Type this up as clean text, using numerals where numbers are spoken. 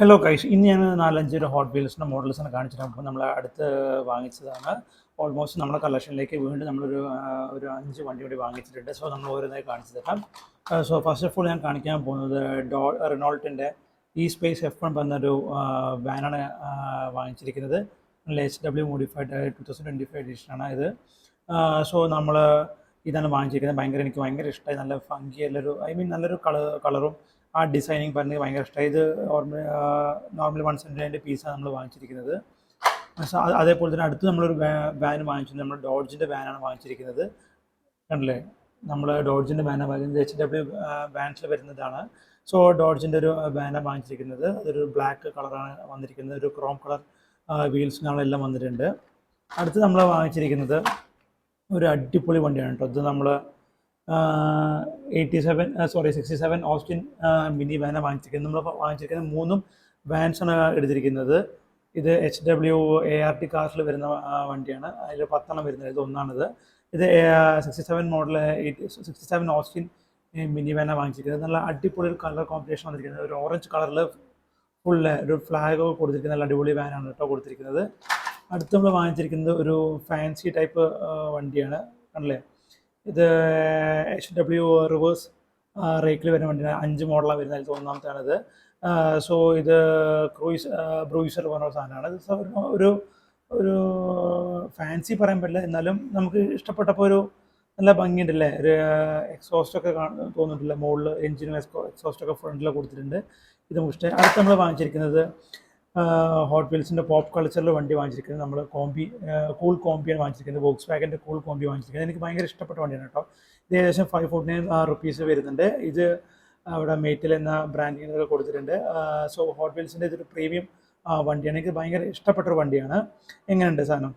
Hello guys, ഇന്ന് ഞാൻ 4-5 hot വീൽസിൻ്റെ മോഡൽസാണ് കാണിച്ചിട്ട് അപ്പോൾ നമ്മൾ അടുത്ത് വാങ്ങിച്ചതാണ്. ഓൾമോസ്റ്റ് നമ്മുടെ കളക്ഷനിലേക്ക് വീണ്ടും ഒരു 5 വണ്ടി കൂടി വാങ്ങിച്ചിട്ടുണ്ട്. സോ നമ്മൾ ഓരോന്നായി കാണിച്ചു തരാം. സോ ഫസ്റ്റ് ഓഫ് ഓൾ ഞാൻ കാണിക്കാൻ പോകുന്നത് റിനോൾട്ടിൻ്റെ ഇ സ്പേസ് F1 എന്നൊരു വാനാണ് വാങ്ങിച്ചിരിക്കുന്നത്. HW മോഡിഫൈഡ് 2025 എഡിഷനാണ് ഇത്. സോ നമ്മൾ ഇതാണ് വാങ്ങിച്ചിരിക്കുന്നത്. എനിക്ക് ഭയങ്കര ഇഷ്ടമായി. നല്ല ഫങ്കി നല്ലൊരു കളറും ആ ഡിസൈനിങ് പറഞ്ഞ് ഭയങ്കര ഇഷ്ടമായി. ഇത് നോർമലി 179 പീസാണ് നമ്മൾ വാങ്ങിച്ചിരിക്കുന്നത്. അതേപോലെ തന്നെ അടുത്ത് നമ്മളൊരു വാൻ വാങ്ങിച്ചിട്ടുണ്ട്. നമ്മൾ ഡോഡ്ജിൻ്റെ വാനാണ് വാങ്ങിച്ചിരിക്കുന്നത്. കണ്ടില്ലേ, നമ്മൾ ഡോഡ്ജിൻ്റെ വാനാണ് വാങ്ങിക്കുന്നത്. HW വാൻസിൽ വരുന്നതാണ്. സോ ഡോഡ്ജിൻ്റെ ഒരു വാനാണ് വാങ്ങിച്ചിരിക്കുന്നത്. അതൊരു ബ്ലാക്ക് കളറാണ് വന്നിരിക്കുന്നത്. ഒരു ക്രോം കളർ വീൽസിനാണെല്ലാം വന്നിട്ടുണ്ട്. അടുത്ത് നമ്മൾ വാങ്ങിച്ചിരിക്കുന്നത് ഒരു അടിപൊളി വണ്ടിയാണ് കേട്ടോ. ഇത് നമ്മൾ 67 ഓസ്റ്റിൻ മിനി വാനാണ് വാങ്ങിച്ചിരിക്കുന്നത്. നമ്മൾ വാങ്ങിച്ചിരിക്കുന്നത് 3 വാൻസാണ് എടുത്തിരിക്കുന്നത്. ഇത് HW ART കാർസിൽ വരുന്ന വണ്ടിയാണ്. അതിൽ 10 വരുന്നത്. ഇത് ഒന്നാണിത്. ഇത് 67 മോഡൽ 67 ഓസ്റ്റിൻ മിനി വാനാണ് വാങ്ങിച്ചിരിക്കുന്നത്. നല്ല അടിപൊളി ഒരു കളർ കോമ്പിനേഷൻ വന്നിരിക്കുന്നത്. ഒരു ഓറഞ്ച് കളറിൽ ഫുള്ള് ഒരു ഫ്ലാഗ് കൊടുത്തിരിക്കുന്ന നല്ല അടിപൊളി വാനാണ് കേട്ടോ കൊടുത്തിരിക്കുന്നത്. അടുത്ത് നമ്മൾ വാങ്ങിച്ചിരിക്കുന്നത് ഒരു ഫാൻസി ടൈപ്പ് വണ്ടിയാണ്. കണ്ടില്ലേ, ഇത് HW റിവേഴ്സ് റേക്കിൽ വരുന്ന വണ്ടിയാണ്. 5 മോഡലാണ് വരുന്നത്. അതിൽ ഒന്നാമത്താണിത്. സോ ഇത് ബ്രൂയിസർ പറഞ്ഞ സാധനമാണ്. ഒരു ഒരു ഫാൻസി പറയാൻ പറ്റില്ല, എന്നാലും നമുക്ക് ഇഷ്ടപ്പെട്ടപ്പോൾ ഒരു നല്ല ഭംഗിയുണ്ടല്ലേ. ഒരു എക്സോസ്റ്റൊക്കെ തോന്നുന്നില്ല. മുകളിൽ എഞ്ചിനും എക്സോസ്റ്റൊക്കെ ഫ്രണ്ടിൽ കൊടുത്തിട്ടുണ്ട്. ഇത് നമുക്ക് ഇഷ്ടമായി. അടുത്ത് നമ്മൾ വാങ്ങിച്ചിരിക്കുന്നത് ഹോട്ട് വീൽസിൻ്റെ പോപ്പ് കൾച്ചറിൽ വണ്ടി വാങ്ങിച്ചിരിക്കുന്നത്. നമ്മൾ കൂൾ കോമ്പിയാണ് വാങ്ങിച്ചിരിക്കുന്നത്. വോക്സ് വാഗൻ്റെ കൂൾ കോമ്പി വാങ്ങിച്ചിരിക്കുന്നത്. എനിക്ക് ഭയങ്കര ഇഷ്ടപ്പെട്ട വണ്ടിയാണ് കേട്ടോ. ഇത് ഏകദേശം 549 റുപ്പീസ് വരുന്നുണ്ട്. ഇത് അവിടെ മേറ്റിൽ എന്ന ബ്രാൻഡിങ്ങൊക്കെ കൊടുത്തിട്ടുണ്ട്. സോ ഹോട്ട് വീൽസിൻ്റെ ഇതൊരു പ്രീമിയം വണ്ടിയാണ്. എനിക്ക് ഭയങ്കര ഇഷ്ടപ്പെട്ടൊരു വണ്ടിയാണ്. എങ്ങനെയുണ്ട് സാധനം?